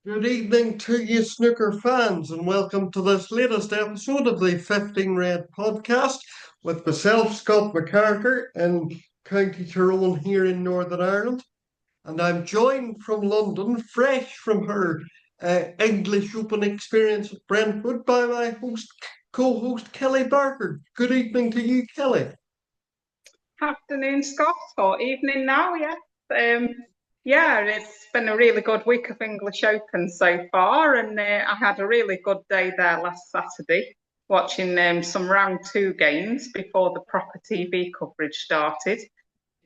Good evening to you, snooker fans, and welcome to this latest episode of the 15 Red podcast with myself, Scott McCarter, in County Tyrone here in Northern Ireland. And I'm joined from London, fresh from her English Open experience at Brentwood, by my co-host Kelly Barker. Good evening to you, Kelly. Afternoon, Scott, or evening now, yeah. Yeah, it's been a really good week of English Open so far, and I had a really good day there last Saturday, watching some round two games before the proper TV coverage started.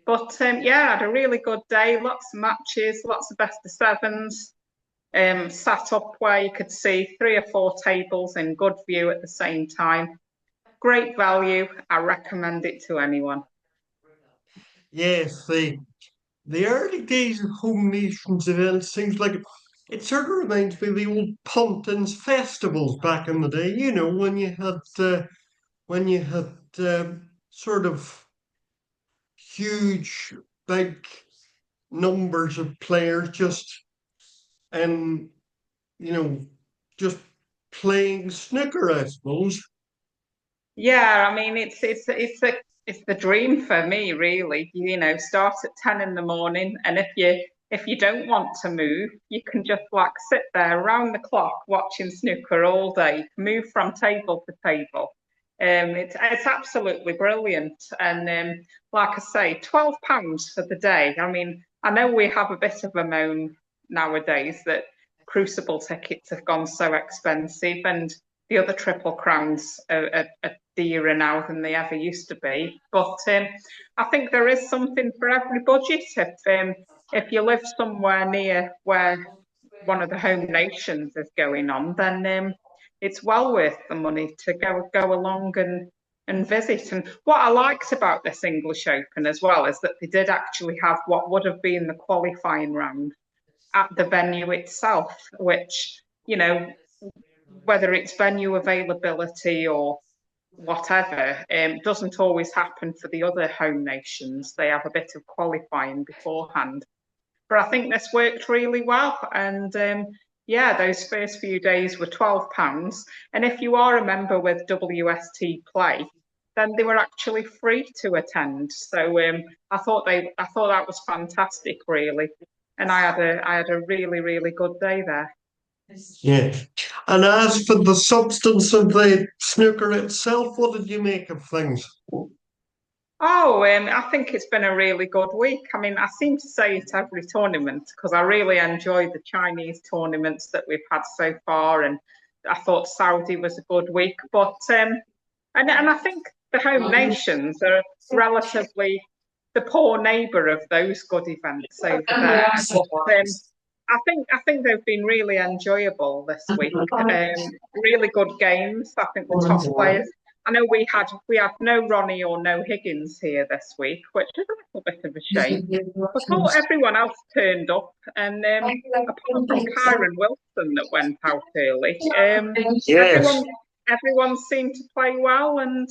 But yeah, I had a really good day, lots of matches, lots of best of sevens. Sat up where you could see three or four tables in good view at the same time. Great value. I recommend it to anyone. Yes, the early days of home nations events seems like it sort of reminds me of the old pumpkins festivals back in the day. You know, when you had sort of huge, big numbers of players just and you know just playing snooker, I suppose. Yeah, I mean it's the dream for me, really. You know, start at 10 in the morning, and if you don't want to move, you can just like sit there around the clock watching snooker all day, move from table to table. It's absolutely brilliant. And like I say, £12 for the day. I mean, I know we have a bit of a moan nowadays that Crucible tickets have gone so expensive, and the other Triple Crowns are dearer now than they ever used to be. But I think there is something for every budget. If you live somewhere near where one of the home nations is going on, then it's well worth the money to go along and visit. And what I liked about this English Open as well is that they did actually have what would have been the qualifying round at the venue itself, which, you know, whether it's venue availability or whatever, doesn't always happen for the other home nations. They have a bit of qualifying beforehand. But I think this worked really well. And yeah, those first few days were £12. And if you are a member with WST Play, then they were actually free to attend. So I thought that was fantastic, really. And I had a really, really good day there. Yeah. And as for the substance of the snooker itself, what did you make of things? Oh, I think it's been a really good week. I mean, I seem to say it every tournament because I really enjoy the Chinese tournaments that we've had so far, and I thought Saudi was a good week. But and I think the home nations are relatively the poor neighbour of those good events over there. But I think they've been really enjoyable this week. Really good games. I think the top players. I know we had no Ronnie or no Higgins here this week, which is a little bit of a shame. But all everyone else turned up, and apart from Kyron Wilson that went out early, Yes. everyone everyone seemed to play well, and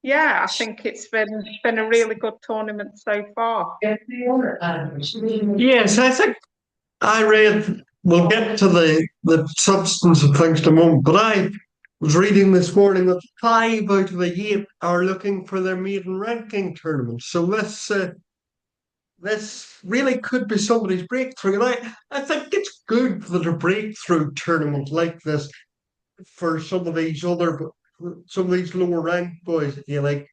yeah, I think it's been a really good tournament so far. Yes, I think I read, we'll get to the substance of things in a moment, but I was reading this morning that five out of the eight are looking for their maiden ranking tournament. So this really could be somebody's breakthrough. And I think it's good that a breakthrough tournament like this for some of these lower ranked boys, if you like,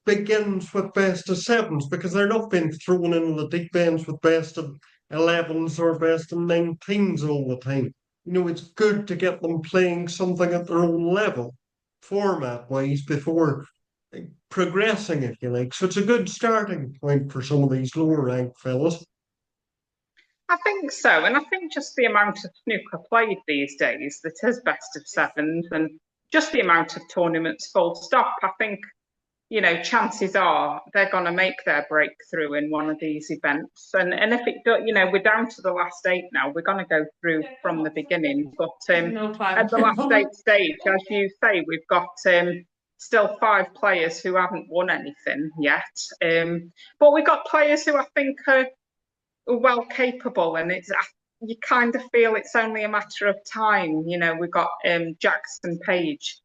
begins with best of sevens because they're not being thrown into the deep ends with best of 11s or best of 19s all the time. You know, it's good to get them playing something at their own level, format wise, before progressing, if you like. So it's a good starting point for some of these lower ranked fellas. I think so, and I think just the amount of snooker played these days that is best of sevens, and just the amount of tournaments full stop. I think you know, chances are they're going to make their breakthrough in one of these events. And if it do, you know, we're down to the last eight now. We're going to go through from the beginning. But at the last eight stage, as you say, we've got still five players who haven't won anything yet. But we've got players who I think are well capable, and you kind of feel it's only a matter of time. We've got Jackson Page.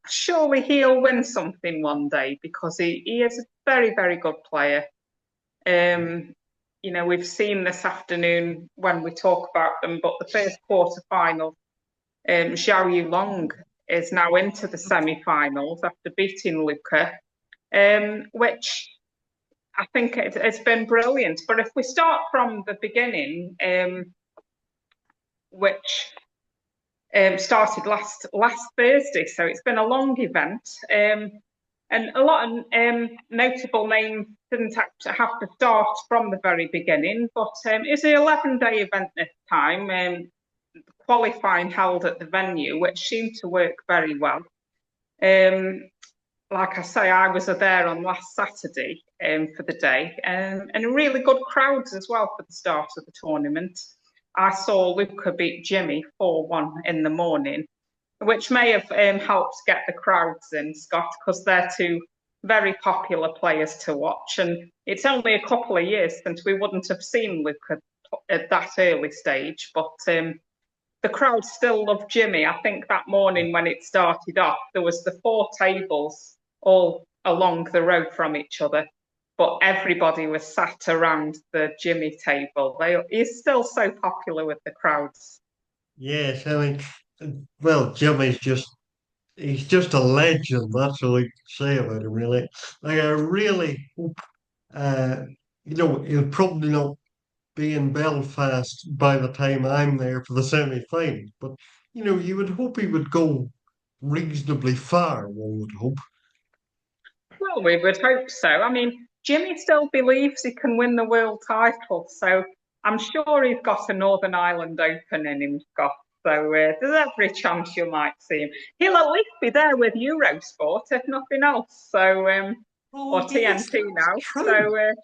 Surely he'll win something one day because he is a very, very good player. Um, we've seen this afternoon when we talk about them, but the first quarter final, Zhao Yulong is now into the semi-finals after beating Luca, which I think it's been brilliant. But if we start from the beginning, which started last Thursday, so it's been a long event. And a lot of notable names didn't have to start from the very beginning, but it's an 11-day event this time. Qualifying held at the venue, which seemed to work very well. Like I say, I was there on last Saturday for the day, and really good crowds as well for the start of the tournament. I saw Luca beat Jimmy 4-1 in the morning, which may have helped get the crowds in, Scott, because they're two very popular players to watch. And it's only a couple of years since we wouldn't have seen Luca at that early stage, but the crowd still loved Jimmy. I think that morning when it started off, there was the 4 tables all along the road from each other, but everybody was sat around the Jimmy table. He's still so popular with the crowds. Yes, I mean, well, he's just a legend. That's all I can say about him, really. Like, I really hope, uh, he'll probably not be in Belfast by the time I'm there for the semi-finals, but, you would hope he would go reasonably far, one would hope. Well, we would hope so. I mean, Jimmy still believes he can win the world title, so I'm sure he's got a Northern Ireland Open in him, Scott. So there's every chance you might see him. He'll at least be there with Eurosport, if nothing else. So, or Oh, yes, TNT that's now. true.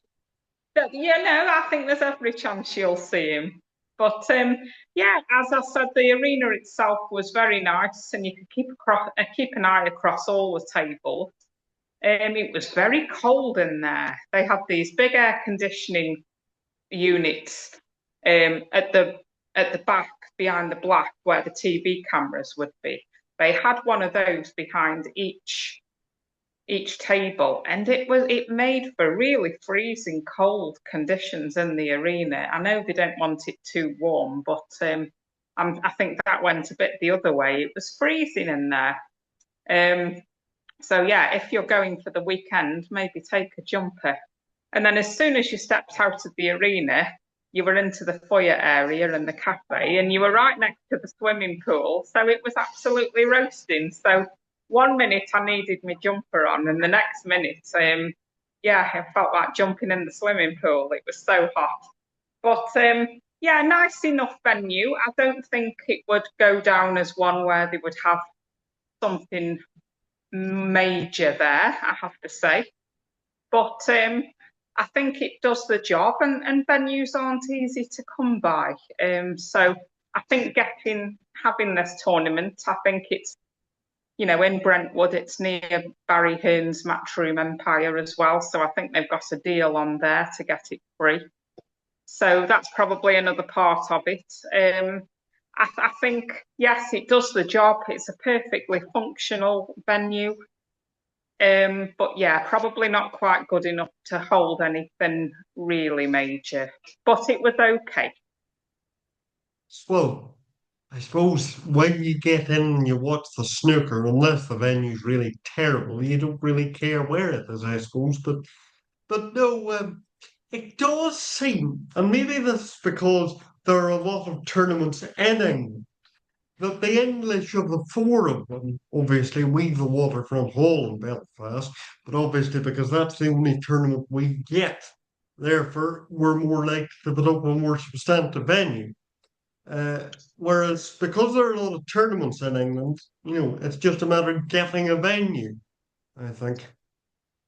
So, I think there's every chance you'll see him. But yeah, as I said, the arena itself was very nice, and you could keep an eye across all the tables. It was very cold in there. They had these big air conditioning units at the back behind the black where the TV cameras would be. They had one of those behind each table, and it made for really freezing cold conditions in the arena. I know they don't want it too warm, but I think that went a bit the other way. It was freezing in there. So yeah, if you're going for the weekend, maybe take a jumper. And then as soon as you stepped out of the arena, you were into the foyer area and the cafe, and you were right next to the swimming pool. So it was absolutely roasting. So 1 minute I needed my jumper on, and the next minute, yeah, I felt like jumping in the swimming pool. It was so hot. But yeah, nice enough venue. I don't think it would go down as one where they would have something major there, I have to say. But I think it does the job, and venues aren't easy to come by. So I think having this tournament, I think it's in Brentwood, it's near Barry Hearn's Matchroom Empire as well. So I think they've got a deal on there to get it free. So that's probably another part of it. I think, yes, it does the job. It's a perfectly functional venue. But yeah, probably not quite good enough to hold anything really major. But it was okay. Well, I suppose when you get in and you watch the snooker, unless the venue's really terrible, you don't really care where it is, I suppose. But no, it does seem, and maybe this is because there are a lot of tournaments in England, that the English of the four of them, obviously we've the Waterfront Hall in Belfast, but obviously because that's the only tournament we get, therefore we're more likely to put up a more substantive venue. Whereas because there are a lot of tournaments in England, it's just a matter of getting a venue, I think.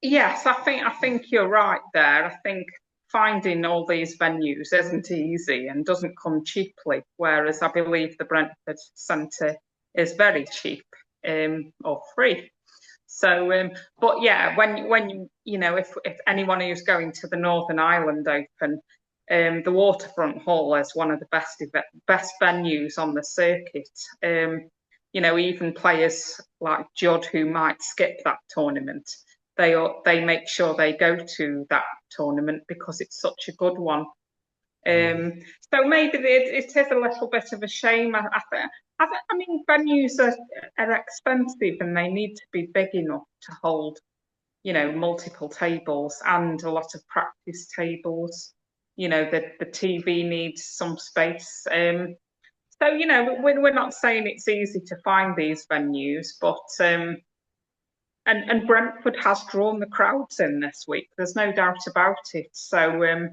Yes, I think you're right there. I think finding all these venues isn't easy and doesn't come cheaply, whereas I believe the Brentford Centre is very cheap, or free. So, but yeah, when if anyone who's going to the Northern Ireland Open, the Waterfront Hall is one of the best venues on the circuit. Even players like Judd who might skip that tournament, they make sure they go to that tournament because it's such a good one. Mm. So maybe it is a little bit of a shame. I mean, venues are expensive and they need to be big enough to hold, multiple tables and a lot of practice tables. The TV needs some space. So, we're not saying it's easy to find these venues, but and Brentwood has drawn the crowds in this week. There's no doubt about it. So,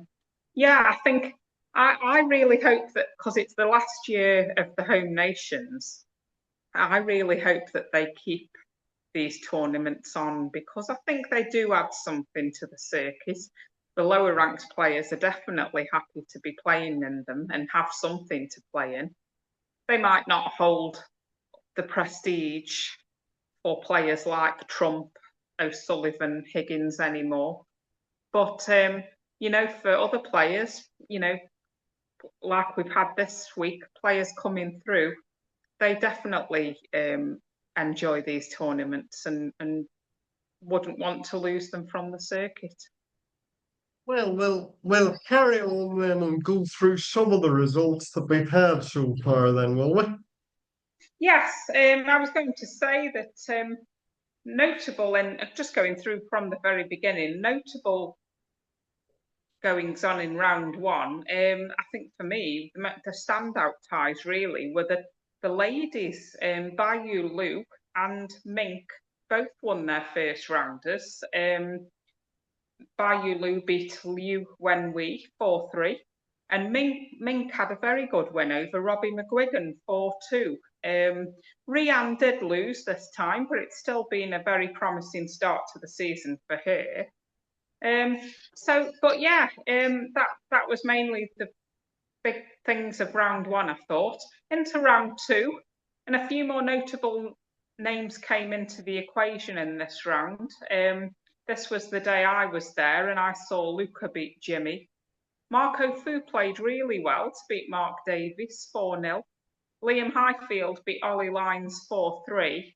yeah, I think I really hope that because it's the last year of the home nations, I really hope that they keep these tournaments on because I think they do add something to the circuit. The lower ranked players are definitely happy to be playing in them and have something to play in. They might not hold the prestige for players like Trump, O'Sullivan, Higgins anymore. But for other players, like we've had this week, players coming through, they definitely enjoy these tournaments and wouldn't want to lose them from the circuit. We'll carry on then and go through some of the results that we've had so far then, will we? Yes, I was going to say that notable, and just going through from the very beginning, notable goings on in round one. I think for me, the standout ties really were the ladies, Bayou Luke and Mink, both won their first rounders. Bayou Lu beat Liu Wenwei 4-3. And Mink had a very good win over Robbie McGuigan 4-2. Rianne did lose this time, but it's still been a very promising start to the season for her. But yeah, that was mainly the big things of round one, I thought. Into round two, and a few more notable names came into the equation in this round. This was the day I was there, and I saw Luca beat Jimmy. Marco Fu played really well to beat Mark Davies 4-0. Liam Highfield beat Ollie Lines 4-3.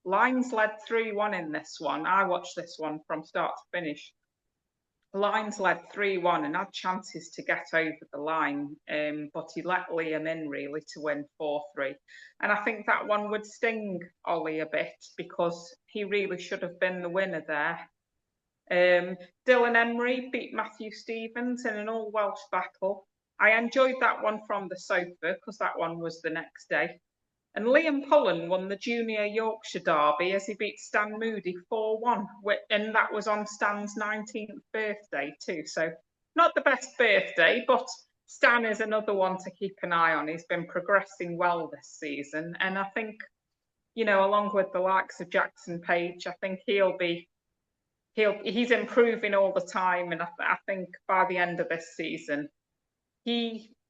Lines led 3-1 in this one. I watched this one from start to finish. Lines led 3-1 and had chances to get over the line, but he let Liam in really to win 4-3. And I think that one would sting Ollie a bit because he really should have been the winner there. Dylan Emery beat Matthew Stevens in an all-Welsh battle. I enjoyed that one from the sofa because that one was the next day. And Liam Pullen won the Junior Yorkshire Derby as he beat Stan Moody 4-1. And that was on Stan's 19th birthday too. So not the best birthday, but Stan is another one to keep an eye on. He's been progressing well this season. And I think, along with the likes of Jackson Page, I think he's improving all the time. And I think by the end of this season,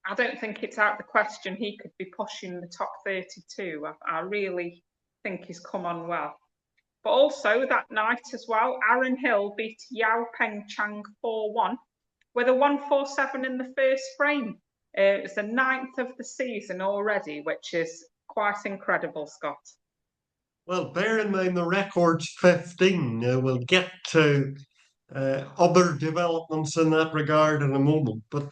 I don't think it's out of the question he could be pushing the top 32. I really think he's come on well. But also that night as well, Aaron Hill beat Yao Peng Chang 4-1 with a 147 in the first frame. It's the 9th of the season already, which is quite incredible, Scott. Well, bear in mind the record's 15. We'll get to other developments in that regard in a moment. But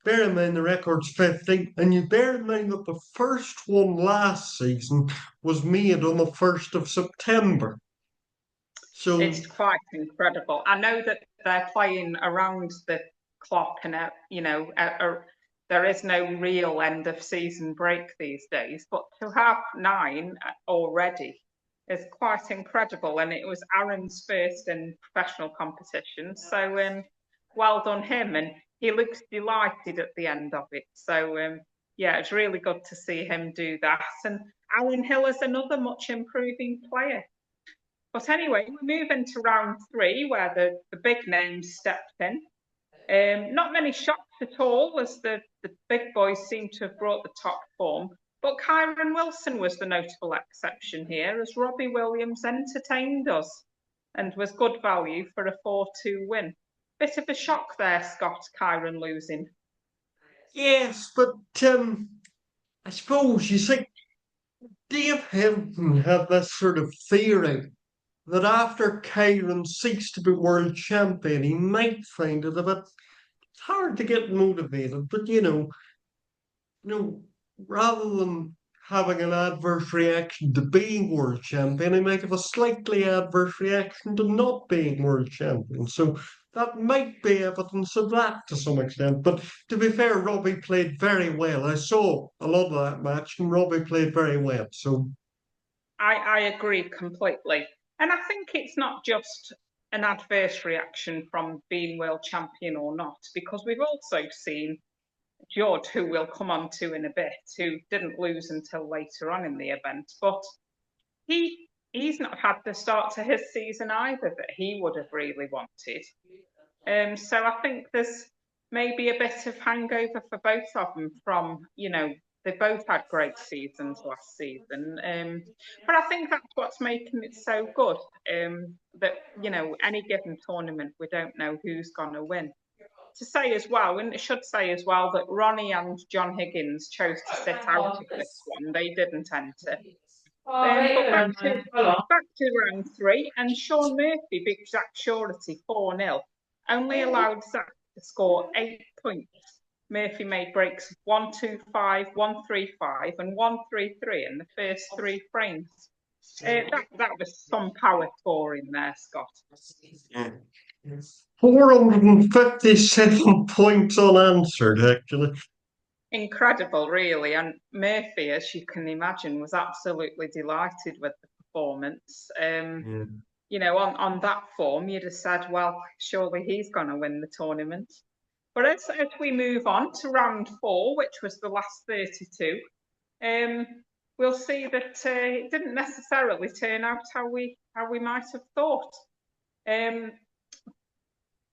bear in mind the record's 15, and you bear in mind that the first one last season was made on the 1st of September. So it's quite incredible. I know that they're playing around the clock and, there is no real end of season break these days, but to have 9 already is quite incredible. And it was Aaron's first in professional competition. So well done him. And he looks delighted at the end of it. So yeah, it's really good to see him do that. And Aaron Hill is another much improving player. But anyway, we move into round 3 where the big names stepped in. Not many shocks at all as the big boys seem to have brought the top form. But Kyron Wilson was the notable exception here as Robbie Williams entertained us and was good value for a 4-2 win. bit of a shock there, Scott, Kyron losing. Yes, but I suppose you see, Dave Hilton had this sort of theory that after Kyron ceased to be world champion, he might find it a bit hard to get motivated. But rather than having an adverse reaction to being world champion, he might have a slightly adverse reaction to not being world champion. So that might be evidence of that to some extent. But to be fair, Robbie played very well. I saw a lot of that match, and Robbie played very well. So I agree completely. And I think it's not just an adverse reaction from being world champion or not, because we've also seen Judd, who we'll come on to in a bit, who didn't lose until later on in the event, but he's not had the start to his season either that he would have really wanted. So I think there's maybe a bit of hangover for both of them from, they both had great seasons last season. But I think that's what's making it so good. That, any given tournament, we don't know who's going to win. To say as well, and it should say as well, that Ronnie and John Higgins chose to sit out of this one. They didn't enter. But back to round three, and Sean Murphy beat Zach Shorty 4-0. Only allowed Zach to score 8 points. Murphy made breaks 1-2-5, 1-3-5, and 1-3-3 in the first 3 frames. That was some power touring there, Scott. 457 points unanswered, actually. Incredible, really. And Murphy, as you can imagine, was absolutely delighted with the performance. On that form, you'd have said, well, surely he's going to win the tournament. But as we move on to round 4, which was the last 32, we'll see that it didn't necessarily turn out how we might have thought.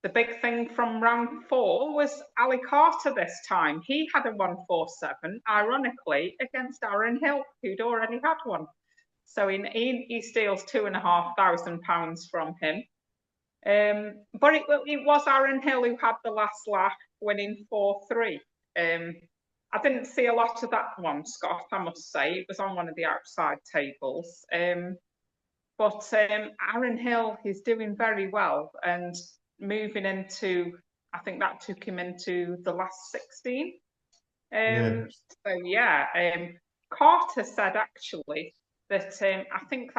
The big thing from round 4 was Ali Carter this time. He had a 147, ironically, against Aaron Hill, who'd already had one. So he steals £2,500 from him. But it was Aaron Hill who had the last laugh, winning 4-3. I didn't see a lot of that one, Scott, I must say. It was on one of the outside tables. But Aaron Hill is doing very well and moving into, I think that took him into the last 16. So yeah, Carter said actually that I think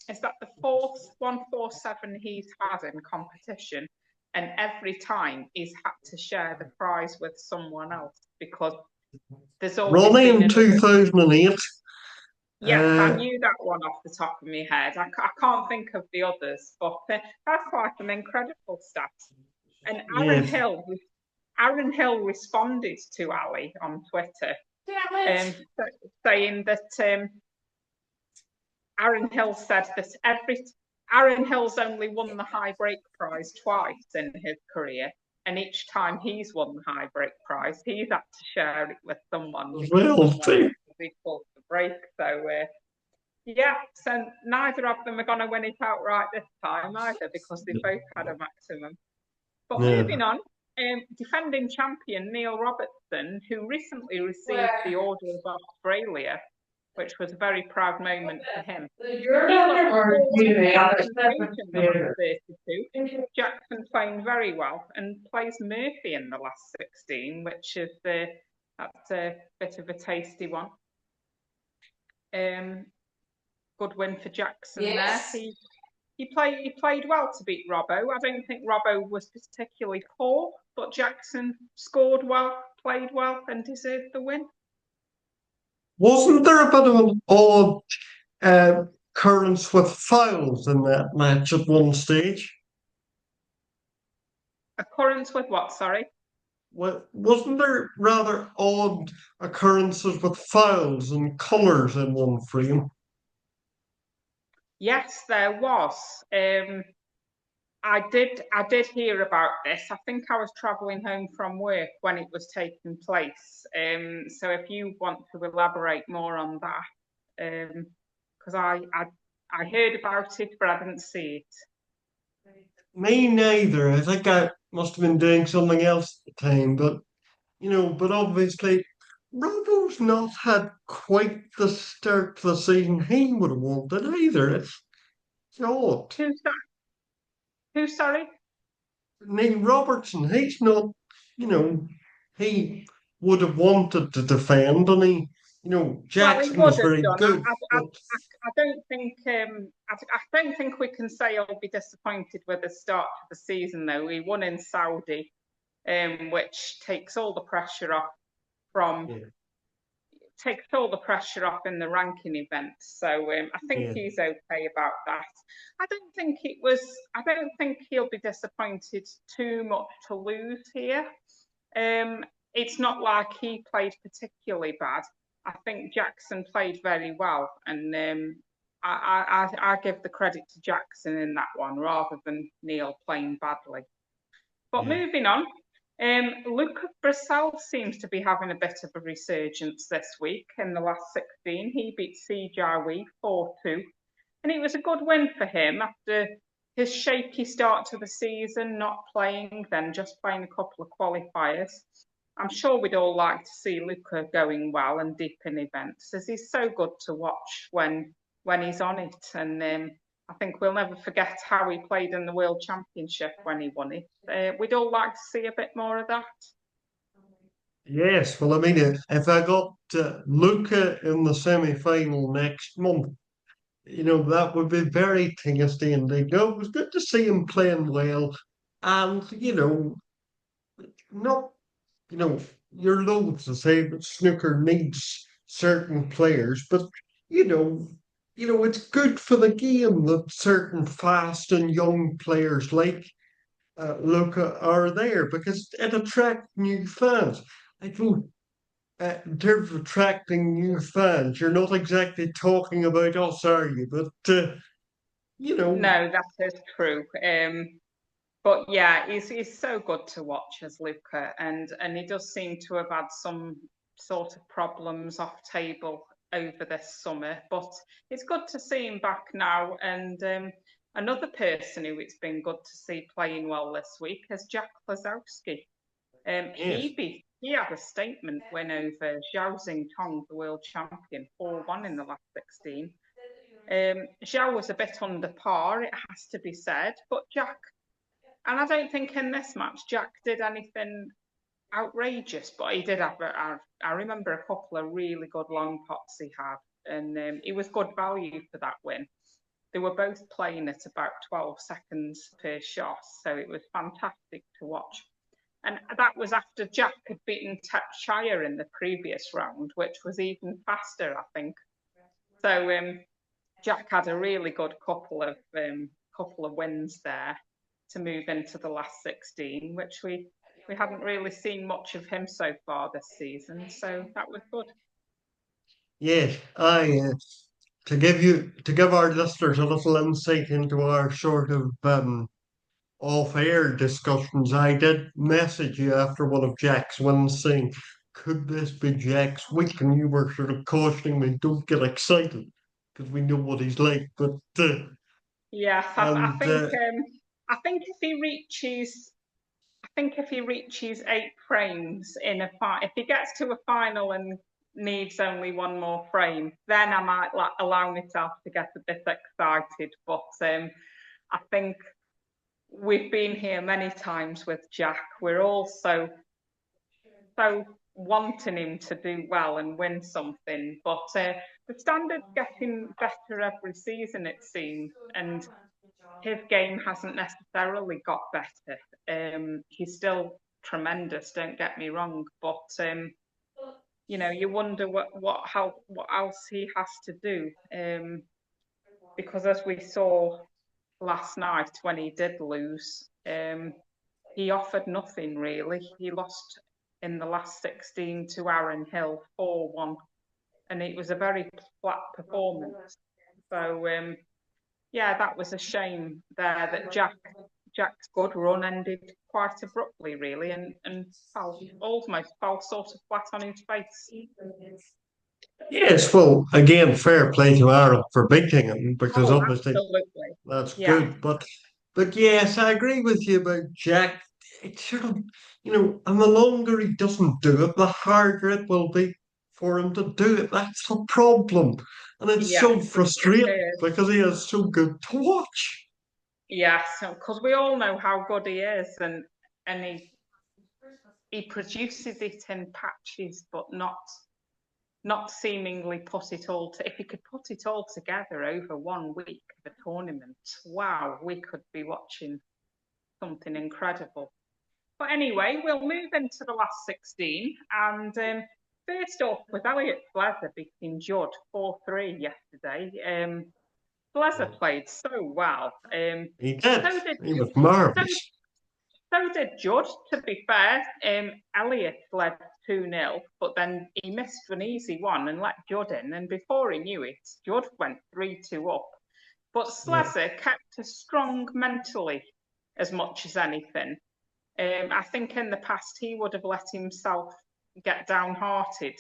is that the 4th 147 he's had in competition, and every time he's had to share the prize with someone else because there's always Ronnie been in 2008. Yes, I knew that one off the top of my head. I can't think of the others, but that's quite an incredible stat. And Aaron Hill responded to Ali on Twitter, saying that Aaron Hill said that Aaron Hill's only won the high break prize twice in his career, and each time he's won the high break prize, he's had to share it with someone. Equal to break. So so neither of them are going to win it outright this time either because they both had a maximum. But moving on, defending champion Neil Robertson, who recently received the Order of Australia, which was a very proud moment for him. Jackson playing very well and plays Murphy in the last 16, which is that's a bit of a tasty one. Good win for Jackson there. He played well to beat Robbo. I don't think Robbo was particularly poor, but Jackson scored well, played well, and deserved the win. Wasn't there a bit of an odd occurrence with fouls in that match at one stage? Occurrence with what, sorry? Well, wasn't there rather odd occurrences with fouls and colours in one frame? Yes, there was. I did hear about this. I think I was travelling home from work when it was taking place. So if you want to elaborate more on that, because I heard about it, but I didn't see it. Me neither. I think I must have been doing something else at the time, but but obviously Robbo's not had quite the start to the season he would have wanted either. It's odd. Who's that? Who, sorry? Neil Robertson, he's not, you know, he would have wanted to defend, and Well, he Jackson would was have very done. good, but I don't think I don't think we can say I'll be disappointed with the start of the season though. We won in Saudi, which from yeah, takes all the pressure off in the ranking events. So I think yeah, he's okay about that. I don't think it was. I don't think he'll be disappointed too much to lose here. Um, it's not like he played particularly bad. I think Jackson played very well, and I give the credit to Jackson in that one rather than Neil playing badly. But yeah. moving on, Luca Brissell seems to be having a bit of a resurgence this week. In the last 16, he beat Jarwe 4-2, and it was a good win for him after his shaky start to the season, not playing, then just playing a couple of qualifiers. I'm sure we'd all like to see Luca going well and deep in events, as he's so good to watch when he's on it. And I think we'll never forget how he played in the World Championship when he won it. We'd all like to see a bit more of that. Yes, well, I mean, if I got Luca in the semi-final next month, that would be very tasty indeed. No, it was good to see him playing well, and not you know, you're loath to say that snooker needs certain players, but you know, it's good for the game that certain fast and young players like Luca are there because it attracts new fans. I don't. In terms of attracting new fans, you're not exactly talking about us, are you? But you know, No, that is true. But yeah, he's so good to watch as Luca, and he does seem to have had some sort of problems off table over this summer. But it's good to see him back now. And another person who it's been good to see playing well this week is Jack Lazowski. yes, He had a statement win over Zhao Xingtong, the world champion, 4-1 in the last 16. Zhao was a bit under par, it has to be said, but Jack, and I don't think in this match Jack did anything outrageous, but he did have. I remember a couple of really good long pots he had, and he was good value for that win. They were both playing at about 12 seconds per shot, so it was fantastic to watch. And that was after Jack had beaten Shire in the previous round, which was even faster, I think. So Jack had a really good couple of wins there to move into the last 16, which we hadn't really seen much of him so far this season. So that was good. yes. I to give our listeners a little insight into our sort of off-air discussions, I did message you after one of Jack's wins saying, could this be Jack's week? And you were sort of cautioning me, don't get excited because we know what he's like. But Yes, and I think if he reaches 8 frames in if he gets to a final and needs only one more frame, then I might allow myself to get a bit excited. But I think we've been here many times with Jack. We're all so wanting him to do well and win something, but the standard's getting better every season, it seems, and his game hasn't necessarily got better. He's still tremendous, don't get me wrong, but you wonder what else he has to do, because as we saw last night when he did lose, he offered nothing really. He lost in the last 16 to Aaron Hill 4-1, and it was a very flat performance. So yeah, that was a shame there that Jack's good run ended quite abruptly, really, and almost fell sort of flat on his face. yes, well, again, fair play to Aaron for beating him because Oh, obviously absolutely. that's Yeah. good. But But yes, I agree with you about Jack. It sort of, and the longer he doesn't do it, the harder it will be for him to do it. That's the problem. And it's Yes, so it frustrating is. because he is so good to watch. Yes, because we all know how good he is, and he produces it in patches, but not seemingly put it all to. If he could put it all together over 1 week of a tournament, wow, we could be watching something incredible. But anyway, we'll move into the last 16. And first off, with Elliot Blazer beating Judd 4-3 yesterday. Blazer played so well. He did. So did He was so, marvellous. so did Judd, to be fair. Elliot led 2-0, but then he missed an easy one and let Judd in. And before he knew it, Judd went 3-2 up. But Yeah. Slazer kept us strong mentally as much as anything. I think in the past he would have let himself get downhearted,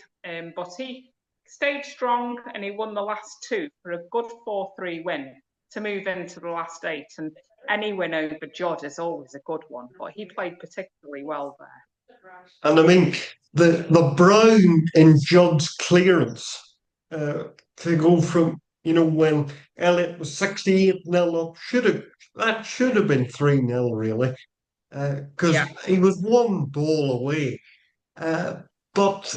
but he stayed strong and he won the last two for a good 4-3 win to move into the last eight. And any win over Judd is always a good one, but he played particularly well there. And I mean, the Brown in Judd's clearance uh, to go from, when Elliot was 68 nil up, that should have been 3-0 really, Yeah, because he was one ball away. Uh, but,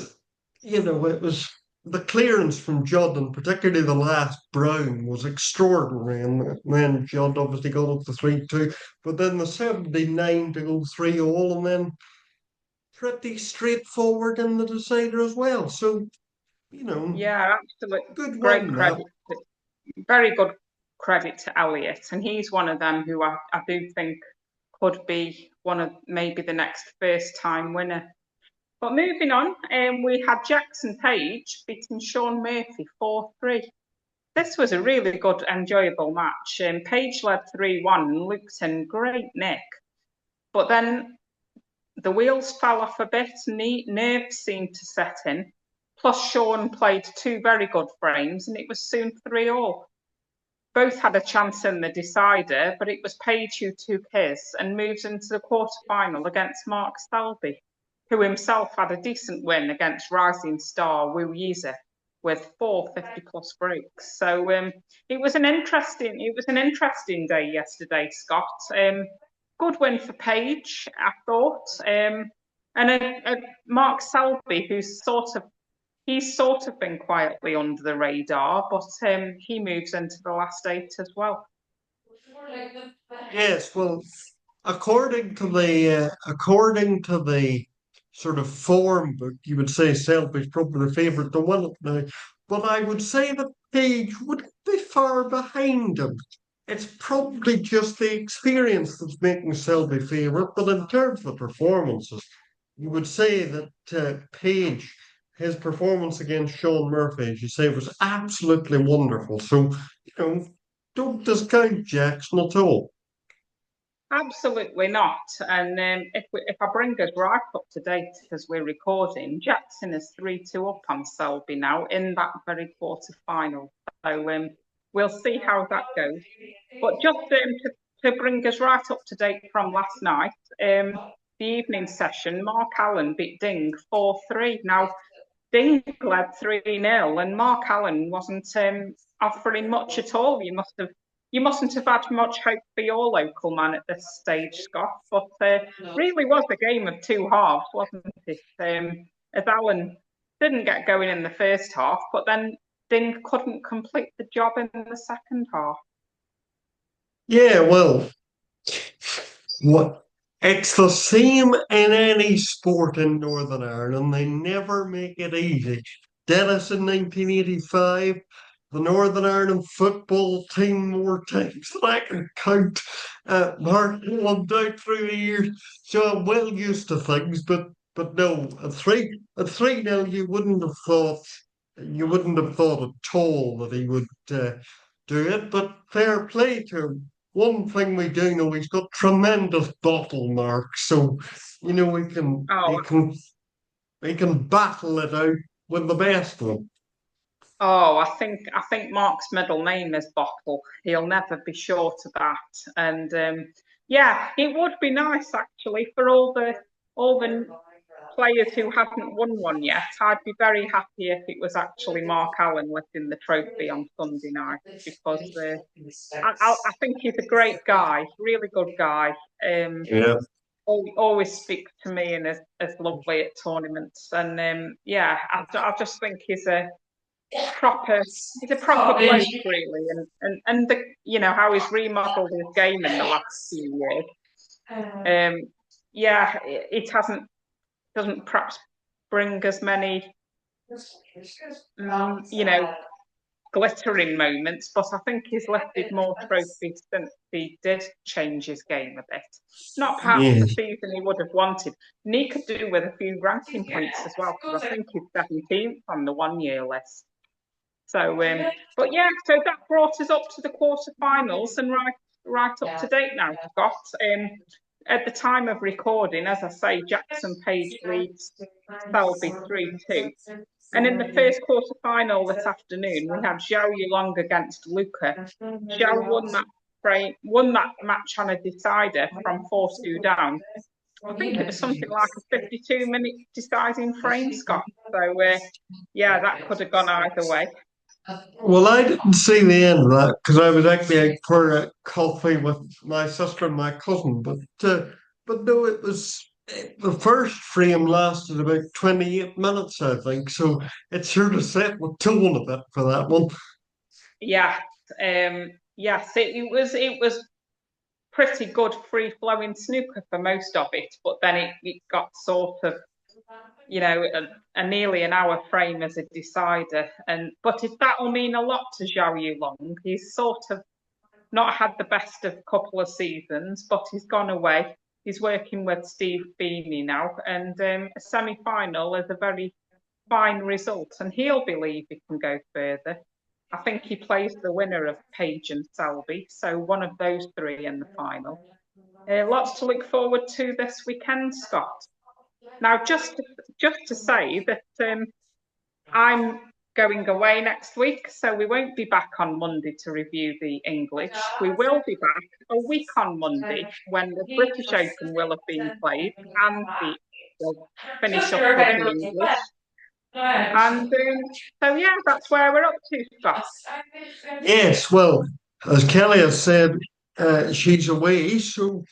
it was the clearance from Judd, and particularly the last Brown, was extraordinary. And then Judd obviously got up to 3-2, but then the 79 to go 3-all, and then pretty straightforward in the decider as well. So, you know, yeah, absolutely. good Great win that. credit. Very good credit to Elliot. And he's one of them who I do think could be one of maybe the next first time winner. But moving on, we had Jackson Page beating Sean Murphy 4-3. This was a really good, enjoyable match. Page led 3-1 and Luke's great nick. But then the wheels fell off a bit, nerves seemed to set in. Plus, Sean played two very good frames and it was soon 3-all. Both had a chance in the decider, but it was Page who took his and moves into the quarter-final against Mark Selby, who himself had a decent win against rising star Wu Yize with 4 50-plus breaks. So it was an interesting day yesterday, Scott. Good win for Page, I thought, and Mark Selby, he's sort of been quietly under the radar, but he moves into the last eight as well. Yes, well, according to the sort of form book, you would say Selby's probably the favourite to win it now. But I would say that Page would be far behind him. It's probably just the experience that's making Selby favourite, but in terms of performances, you would say that Page, his performance against Sean Murphy, as you say, was absolutely wonderful. So, know, don't discount Jackson at all. Absolutely not. And if I bring us right up to date as we're recording, Jackson is 3-2 up on Selby now in that very quarter final. So we'll see how that goes. But just to bring us right up to date from last night, the evening session, Mark Allen beat Ding 4-3. Now, Ding led 3-0, and Mark Allen wasn't offering much at all. You mustn't have had much hope for your local man at this stage, Scott. But really was a game of two halves, wasn't it? As Allen didn't get going in the first half, but then Ding couldn't complete the job in the second half. Yeah, well, what it's the same in any sport in Northern Ireland. They never make it easy. Dennis in 1985, the Northern Ireland football team, more times than I can count. Mark won out through the years, so I'm well used to things. But no, a three nil, you wouldn't have thought at all that he would do it. But fair play to him. One thing we do know, he's got tremendous bottle marks, so we can Oh, he can he can battle it out with the best of them. Oh, I think Mark's middle name is Bottle. He'll never be short of that. And yeah, it would be nice actually for all the players who haven't won one yet. I'd be very happy if it was actually Mark Allen lifting the trophy on Sunday night because I think he's a great guy, really good guy. Um, Yeah. always speaks to me and is lovely at tournaments. And yeah, I just think proper he's a proper bloke really, and how he's remodeled his game in the last few years. Yeah, it hasn't doesn't perhaps bring as many mm, you know glittering moments, but I think he's lifted more trophies since he did change his game a bit. Not perhaps Yeah. the season he would have wanted. And he could do with a few ranking points as well, because I think he's 17th on the 1 year list. So, but yeah, so that brought us up to the quarterfinals and right up to date now, Scott. At the time of recording, as I say, Jackson Page leads Selby 3-2. And in the first quarterfinal this afternoon, we had Zhao Yulong against Luca. Zhao won that match on a decider from 4-2 down. I think it was something like a 52-minute deciding frame, Scott. So, yeah, that could have gone either way. Well, I didn't see the end of that because I was actually out for a coffee with my sister and my cousin. But no, the first frame lasted about 28 minutes, I think. So it sort of set the tone a bit for that one. Yeah, yes, it was pretty good free flowing snooker for most of it, but then it got sort of a nearly an hour frame as a decider, and but if that'll mean a lot to Zhao Yulong. He's sort of not had the best of couple of seasons, but he's gone away. He's working with Steve Feeney now, and a semi-final is a very fine result, and he'll believe he can go further. I think he plays the winner of Page and Selby, so one of those three in the final. Lots to look forward to this weekend, Scott. Now, just to say that I'm going away next week, so we won't be back on Monday to review the English. We will be back a week on Monday when the British Open will have been played and we'll finish up with the English. And so, yeah, that's where we're up to, Scott. Yes, well, as Kelly has said, she's away. So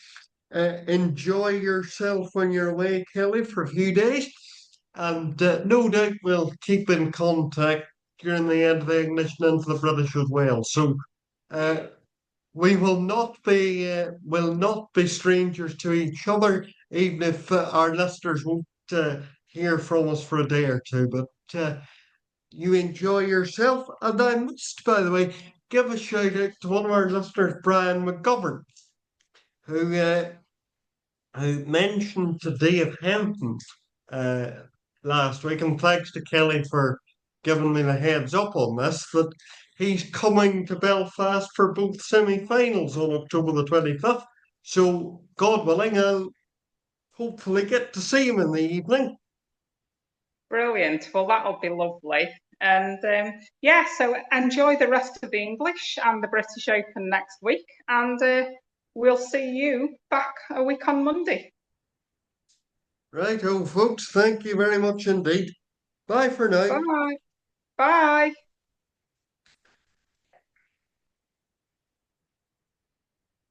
enjoy yourself when you're away, Kelly, for a few days. And no doubt we'll keep in contact during the end of the English and into the British as well. So uh, we will not be strangers to each other, even if our listeners won't hear from us for a day or two. But you enjoy yourself. And I must, by the way, give a shout out to one of our listeners, Brian McGovern, who mentioned to Dave Henton uh, last week, and thanks to Kelly for giving me the heads up on this, that he's coming to Belfast for both semi-finals on October the 25th. So, God willing, I'll hopefully get to see him in the evening. Brilliant. Well, that'll be lovely. And yeah, so enjoy the rest of the English and the British Open next week. And we'll see you back a week on Monday. Right, oh, folks, thank you very much indeed. Bye for now. Bye. Bye.